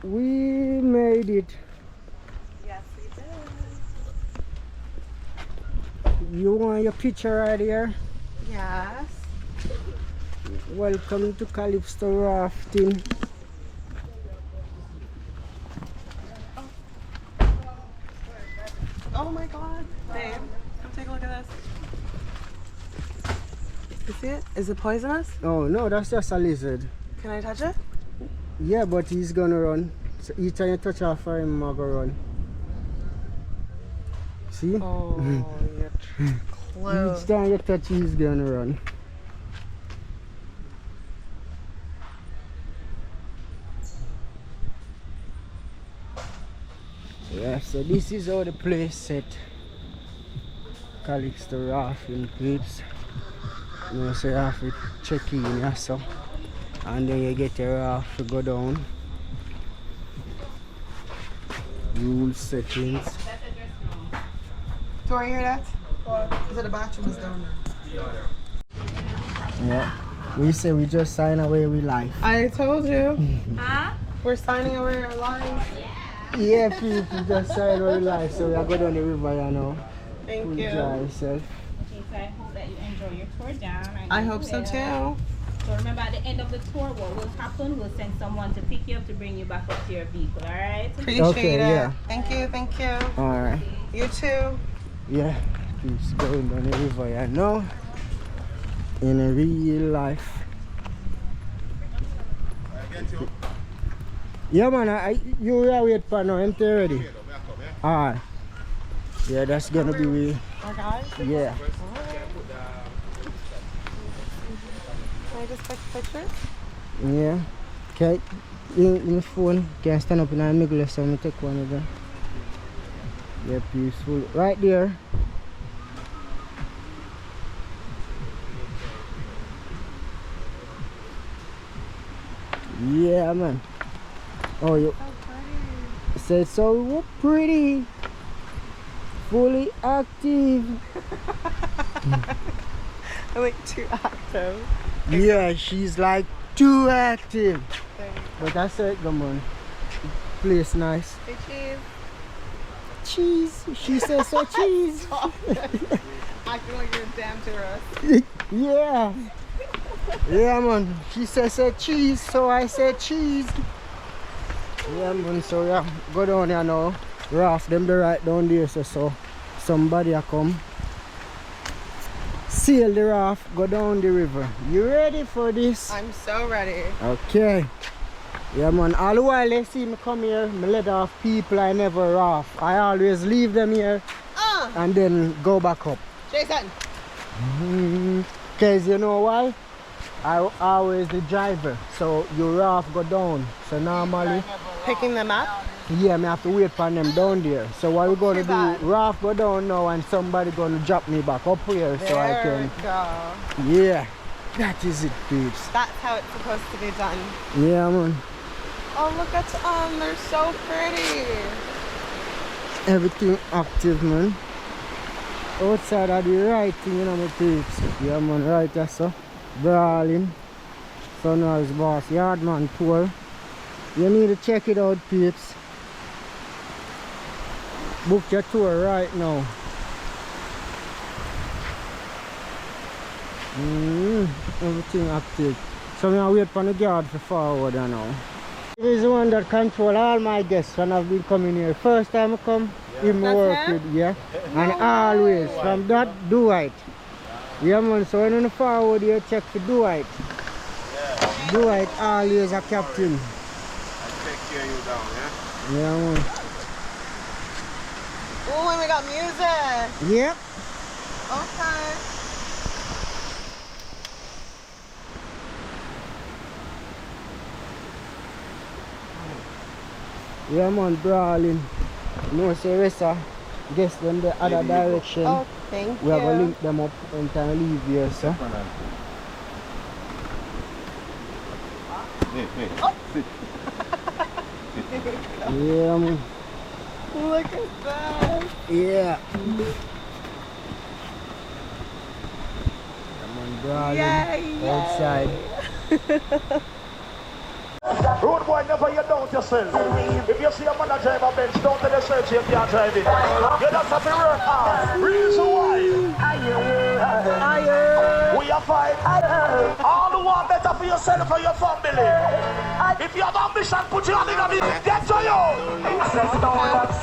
We made it. Yes, we did. You want your picture right here? Yes. Welcome to Calypso Rafting. Oh my god. Babe, come take a look at this. You see it? Is it poisonous? Oh no, that's just a lizard. Can I touch it? Yeah, but he's gonna run. So each time you touch off for him, I'll go run. See? Oh, you're close. Each time you touch, he's gonna run. Yeah, so this is how the place set. Calypso Rafting clips. You know, so you have to check in, yeah, so. And then you get your raft to go down. Rule settings. Do I hear that? Is it a bathroom is down there? Yeah. We say we just sign away with life. I told you. Huh? We're signing away our lives. Yeah, people just sign away with life. So we are going down the river, you know. Thank you. Enjoy yourself. Okay, so I hope that you enjoy your tour down. I hope so too. So remember, at the end of the tour, what will happen? We'll send someone to pick you up to bring you back up to your vehicle, alright? Appreciate Okay, it. yeah. Thank you, thank you. Alright. You too. Yeah, it's going down the river, you know. In real life. Yeah, man, you are wait for now, empty already. Alright. Yeah, that's gonna be we. Okay. Yeah. Can I just take a picture? Yeah. Okay. In the phone, can I stand up in the middle so I take one of them. Yeah, peaceful. Right there. Yeah, man. Oh, you said so pretty. Fully active. I like too active. Yeah, she's like too active. Thank you. But that's it, come on. Place nice. Hey, cheese. Cheese. She says so cheese. Acting like you're a damn tourist. Yeah. Yeah, man. She says so cheese, so I said cheese. Yeah, man. So yeah, go down here now. Raft them the right down there, so somebody a come. Sail the raft, go down the river. You ready for this? I'm so ready. Okay. Yeah, man. All the while they see me come here, me let off people I never raft. I always leave them here and then go back up. Jason. Cause you know why? I always the driver, so you raft go down. So normally, Picking them up? yeah, me have to wait for them down there. So what we're gonna Too do? Raft go down now, and somebody gonna drop me back up here, so I There can. we go. Yeah, that is it, peeps. That's how it's supposed to be done. Yeah, man. Oh, look at them. They're so pretty. Everything active, man. Outside of the right thing, you know, my peeps. Yeah, man, right there, so. Brawling. Sunrise Boss Yardman tour. You need to check it out, peeps. Book your tour right now. Everything active. So I wait for the guard for forward now. He is the one that control all my guests when I've been coming here. First time I come, him work with, yeah. And always, from that, do right. Yeah, man, so when you forward, you check for do right. Do right, always a captain. I take care of you down, yeah? Yeah, man. Oh, and we got music. Yep. Okay. Yeah, man, brawling. No, say, Ressa, guess them the other direction. Oh, thank We you. have to link them up when time leave here, sir. Yeah, man. Look at that. Yeah. Come on, brawling. Yay, yay. Outside. Road boy, never you doubt yourself. If you see a man that drive a Benz, don't tell yourself you can't drive it. You just have to work hard. Reason why? We are fight. All the one better for yourself and your family. If you have ambition, put your hand in the get to you. It's a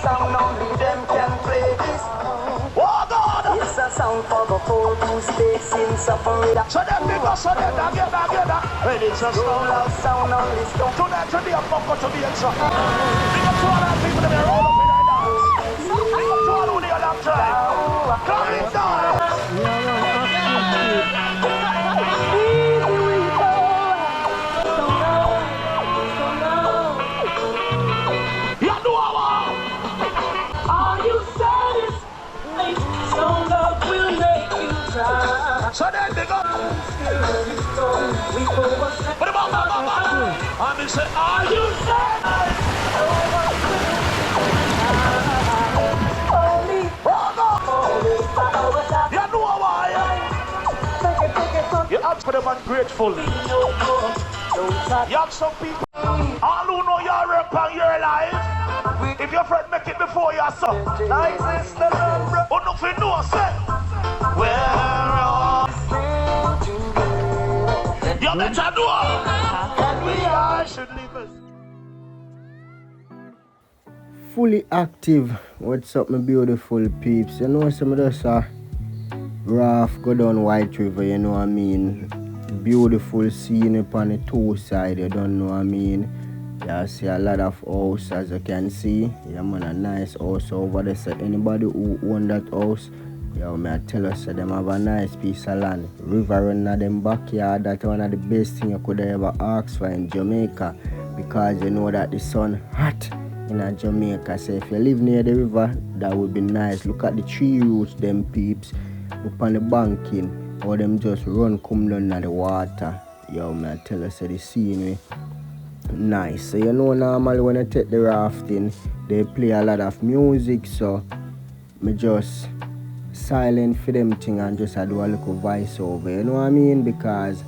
sound, only them can play this. Oh God! It's a sound for the fool who's facing suffering. So them because so them together. When it's a sound, only stone. Tonight to be a buckle to be a truck. Because all our people that are all up in our dance. Because all who they are long time. Come in down. So then they go. What about I'm say, are you sad? You know why? You ask for them ungrateful. You have some people, all who know your rep and your life. If your friend make it before you, son. But nothing no say. Well, you better do it. And we are should leave us. Fully active. What's up, my beautiful peeps? You know, some of us are raft go down White River, you know what I mean? Beautiful scene upon the two side, you don't know what I mean? You see a lot of house as you can see. Yeah, man, a nice house over there. So anybody who own that house, yo, may I tell us, so them have a nice piece of land. River run in them backyard, that's one of the best things you could ever ask for in Jamaica. Because you know that the sun hot in Jamaica. So if you live near the river, that would be nice. Look at the tree roots, them peeps. Look on the banking, or them just run come down in the water. Yo, may I tell us, so the scenery nice. So you know, normally when I take the rafting, they play a lot of music, so me just silent for them thing and just I do a little voice over, you know what I mean? Because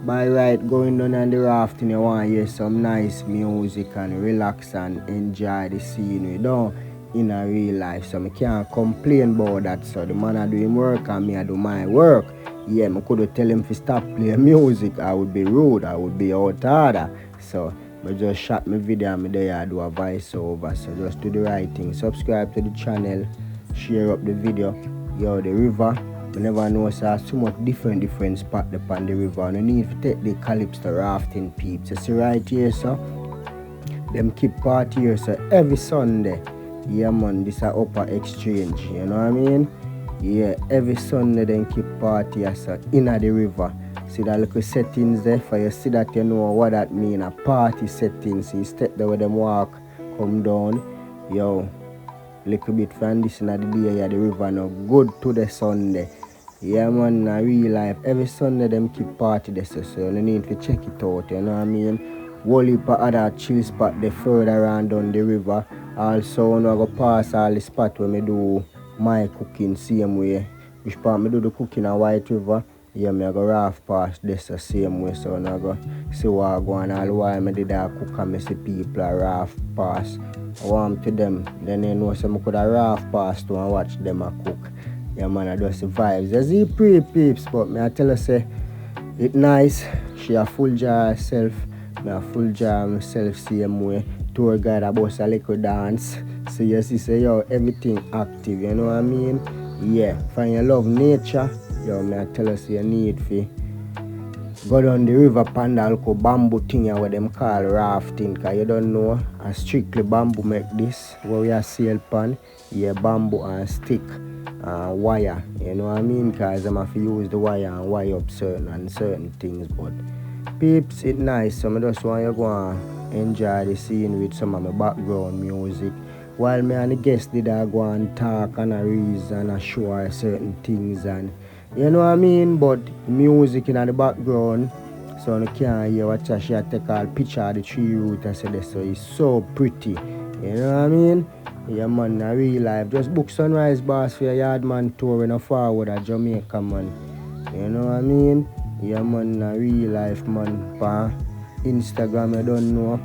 by right going down on the rafting, you want to hear some nice music and relax and enjoy the scenery, don't in a real life. So I can't complain about that. So the man I do him work and me I do my work. Yeah, I could tell him to stop playing music. I would be rude, I would be out order. So I just shot my video and there I do a voice over. So just do the right thing. Subscribe to the channel, share up the video. Yo, the river, I never know so much different spot upon the river. And you need to take the calypso rafting peeps. You see right here, so them keep party here, so every Sunday. Yeah man, this is upper exchange, you know what I mean? Yeah, every Sunday them keep party here, so in the river. See that little settings there, for you see that you know what that mean, a party settings. So you step there where them walk, come down, yo. Little bit from this in the day, yeah, the river now good to the Sunday. Yeah man, in real life, every Sunday them keep party there, so you need to check it out, you know what I mean? Whole heap of other chill spot they further around down the river. Also, I go pass all the spot where I do my cooking same way. Which part I do the cooking at White River, yeah, I go raft past this the same way. So I go see what I go on all while I did that cook and I see people raft past. I want to them, then they know some could have raft past to and watch them cook. Yeah man, I just the vibes. There's the pretty peeps, but I tell her say it nice. She a full jar herself. Me a full jar myself same way. Tour guide about a little dance. So you see say yo everything active, you know what I mean? Yeah. Find you love nature, yo me I tell us you need fi go down the river panda local bamboo thing where them call rafting, cause you don't know a strictly bamboo make this where we are sail pan, yeah, bamboo and stick and wire, you know what I mean? Cause them have to use the wire and wire up certain things, but peeps it nice, so I just want you go and enjoy the scene with some of my background music. While me and the guests did I go and talk and a reason and show her certain things and you know what I mean, but music in the background, so you can't hear what she take all picture of the tree root and say this, so it's so pretty, you know what I mean? Yeah man, in real life, just book Sunrise Bars for your yard man tour in a forward at Jamaica man, you know what I mean? Yeah man, in real life man, pa Instagram, you don't know,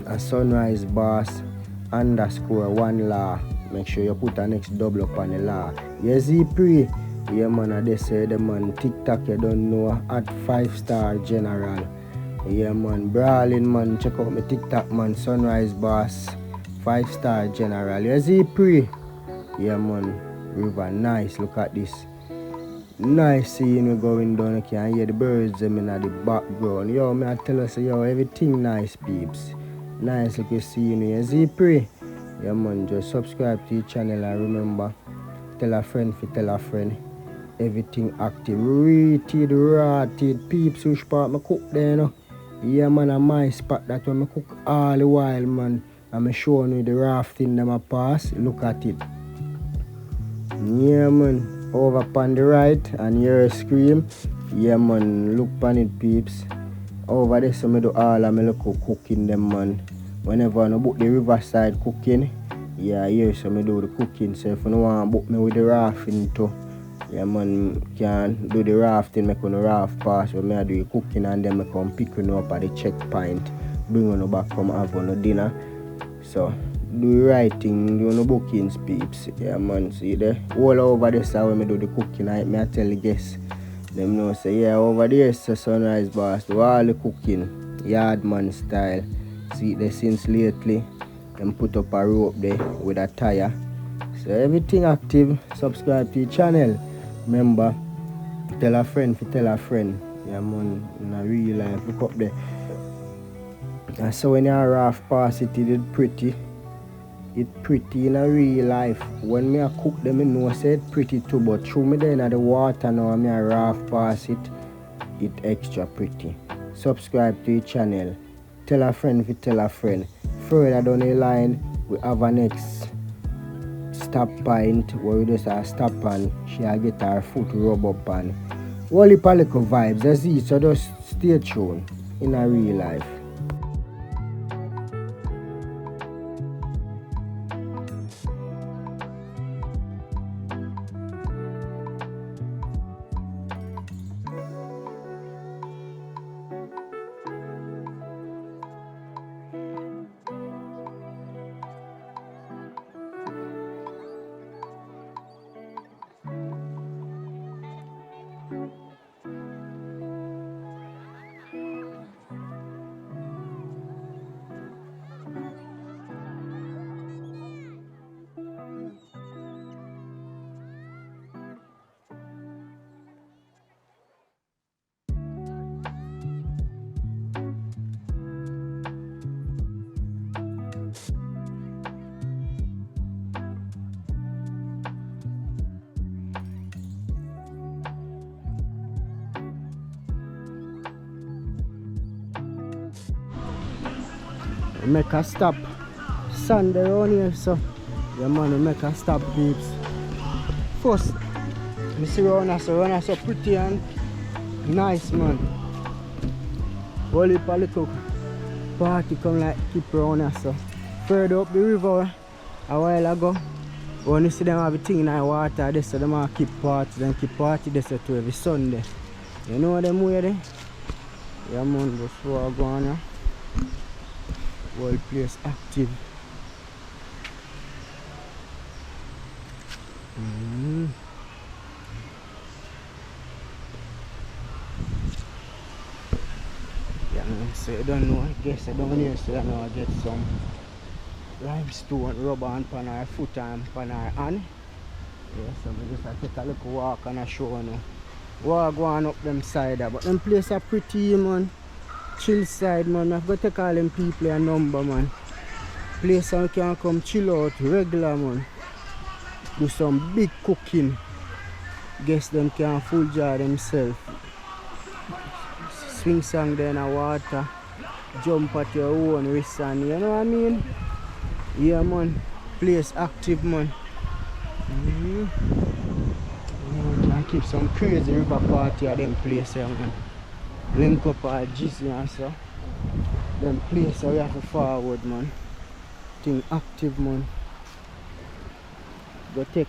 a Sunrise Boss _1 law. Make sure you put a next double up on the law. Yes, he pray. Yeah, man, I just say the man. TikTok, you don't know, at 5-star general. Yeah, man, brawling, man. Check out my TikTok, man. Sunrise Boss 5-star general. Yes, he pray. Yeah, man, river nice. Look at this. Nice seeing you going down. You can hear the birds them in the background. Yo, me I tell us, yo, everything nice, peeps. Nice look you seeing you. Yes, he pray. Yeah, man, just subscribe to the channel and remember, tell a friend for tell a friend. Everything active. Rated, rotted, peeps, which part I cook there, you know. Yeah, man, a my spot that when I cook all the while, man. I'm showing you the rafting them a pass. Look at it. Yeah, man, over upon the right and your scream. Yeah, man, look on it, peeps. Over there, so I do all of my local cooking them, man. Whenever I book the riverside cooking, yeah, here so I do the cooking. So if you want to book me with the rafting too, yeah, man, can do the rafting, make on the raft pass where I do the cooking and then I come pick you up at the checkpoint, bring you back come have on the dinner. So do the right thing, do no bookings, peeps. Yeah, man, see there, all over there so when I do the cooking, I tell the guests. Them know say, yeah, over there is a Sunrise Boss, do all the cooking, yardman style. See there since lately, them put up a rope there with a tire. So everything active, subscribe to the channel. Remember, tell a friend for tell a friend. Yeah, man, in a real life, look up there. And so when you're raft pass it, it pretty. It's pretty in a real life. When me a cook them, I know say it's pretty too, but through me there in the water now, me a raft pass it, it extra pretty. Subscribe to the channel. Tell a friend if tell a friend. Further down the line, we have a next stop point where we just stop and she'll get her foot rub up and all the little vibes. That's it, so just stay tuned in a real life. We make a stop Sunday around here, so yeah, man, we make a stop, peeps. First, you see around us so pretty and nice, man. All the little party come like keep around us. So further up the river a while ago, when you see them have a thing in the water, they say them have keep party this to every Sunday. You know them way there? Yeah, man, just walk on here. Whole place active. Yeah, so you don't know, I guess I don't here, so I know I get some limestone rubber on our foot and on our hand. Yeah, so we just take a little walk and I show you. Walk going up them side, but them place are pretty, man. Chill side, man. I've got to call them people a number, man. Place where you can come chill out regular, man. Do some big cooking. Guess them can full jar themselves. Swing song there in the water. Jump at your own wrist and you know what I mean? Yeah, man. Place active, man. Can keep some crazy river party at them place here, man. Link up our Gizzy and so. Them place we have to forward, man. Thing active, man. Go take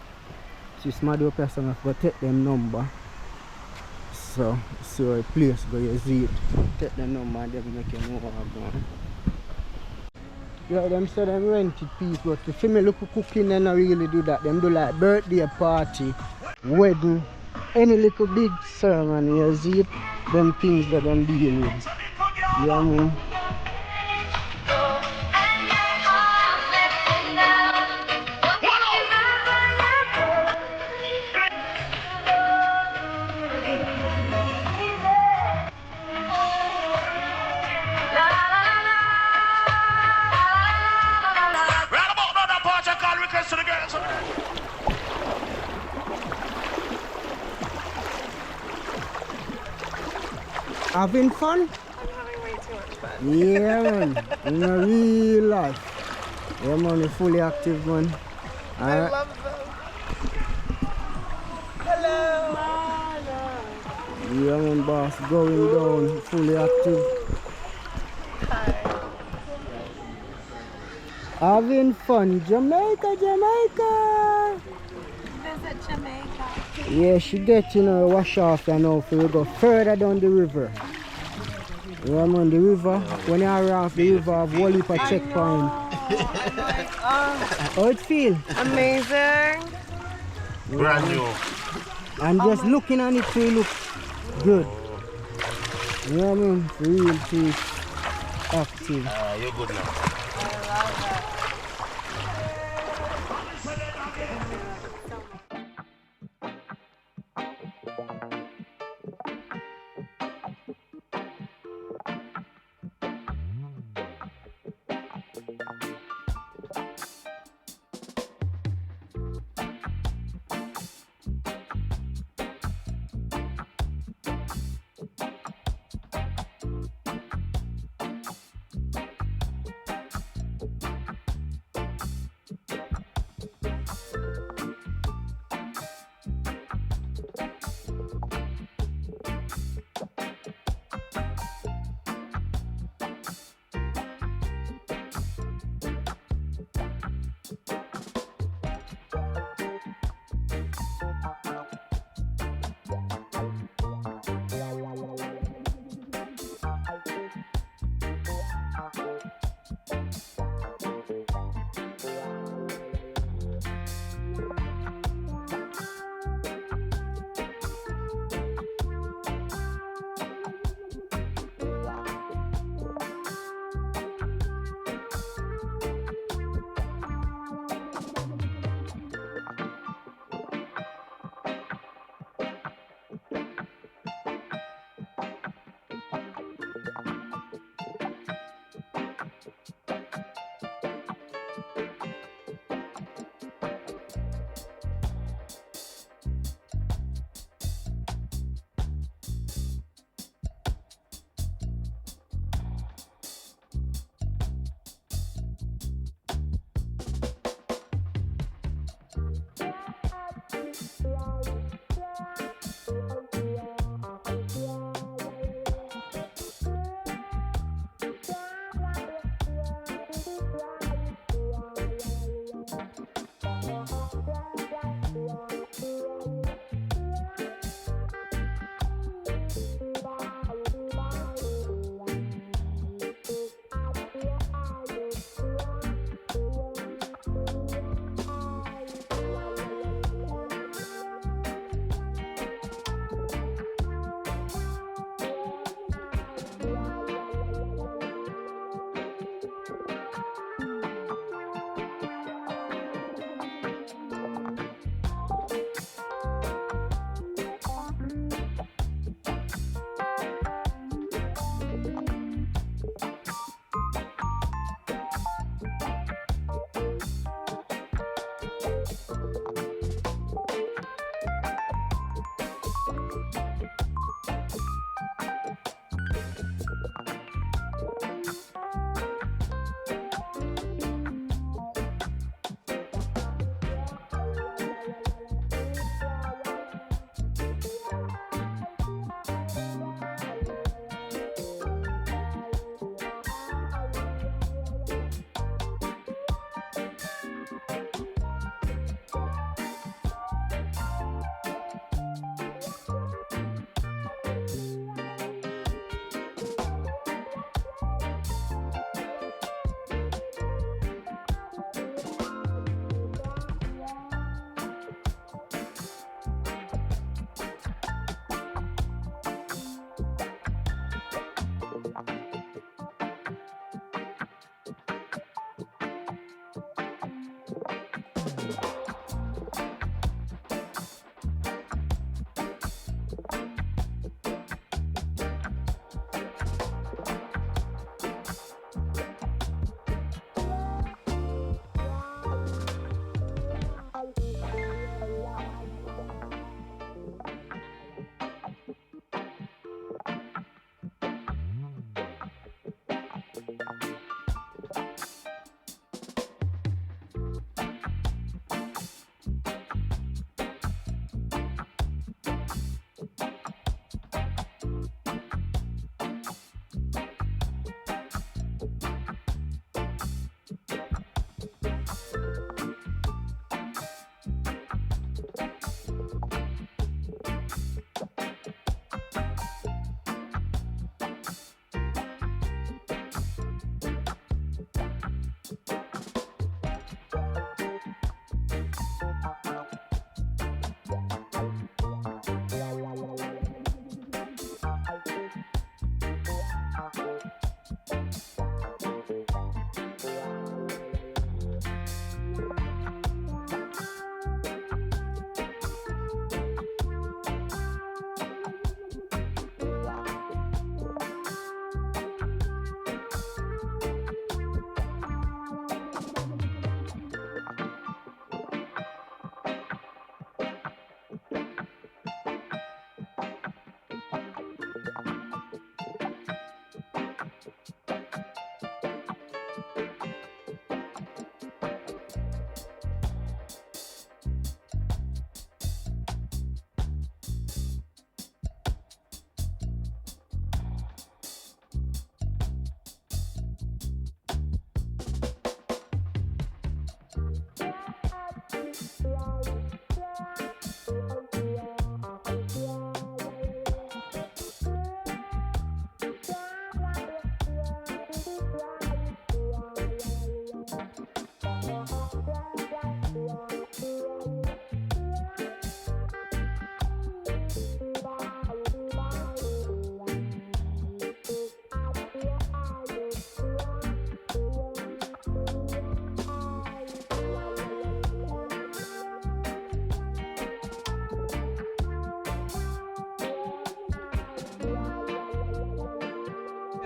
this mad person, go take them number. So, see where the place go, you see it. Take the number and them make you know what I'm going. Yeah, them say them rented piece, but the female look cooking and not really do that. Them do like birthday party, wedding, any little big ceremony, you see it, them things that them deal with. Yeah, man. Right about now, that part I call request to the girls. Having fun? I'm having way too much fun. Yeah, man. In a real life. Yeah, man, you're fully active, man. I love them. Hello. Yeah, man, boss, going down, fully active. Hi. Having fun. Jamaica, Jamaica. Visit Jamaica. Yeah, she getting her wash off you know, so we go further down the river. Yeah, man, the river, when you are off the river, have whole heap of checkpoint. I'm like, oh, How it feel? amazing. Brand new. And just looking on it, so it look good. Yeah, man, real peace, active. You're good now. I love it.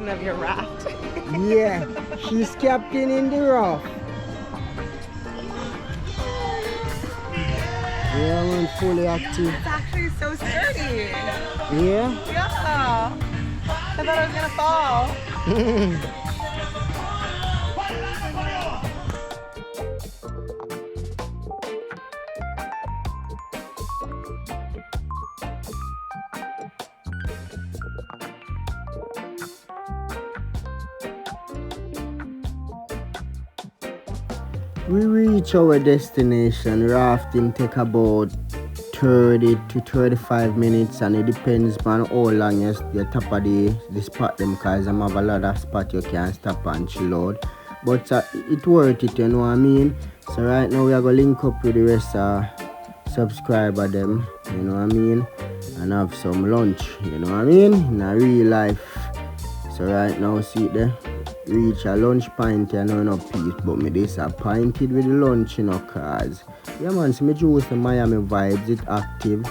Of your raft. Yeah, she's captain in the raft. Yeah, I'm fully active. It's actually so sturdy. Yeah? Yeah. I thought I was gonna fall. We reach our destination. Rafting take about 30 to 35 minutes, and it depends on how long you top of the spot them, because I have a lot of spot you can stop and chill out. But it worth it, you know what I mean? So right now we are going to link up with the rest of subscriber them, you know what I mean? And have some lunch, you know what I mean? In a real life. So right now, see it there? Reach a lunch pint, you know, no peace, but me disappointed with the lunch, you know, cause yeah man, see me choose the Miami vibes, it active.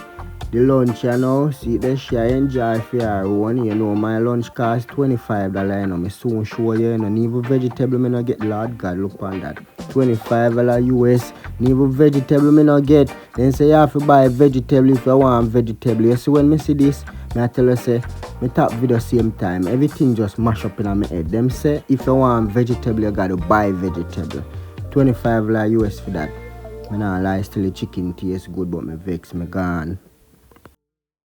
The lunch, you know, see the share enjoy for your own, you know, my lunch cost $25, you know, me soon show you, you know, even vegetable me not get, Lord God, look on that. $25 US, even vegetable me not get. Then say you have to buy vegetable if you want vegetable. You see when me see this, me I tell you say, me top video same time, everything just mash up in my head. Them say if you want vegetable, you gotta buy vegetable. $25 US for that. Me nah lie, still the chicken tastes good, but me vex, me gone.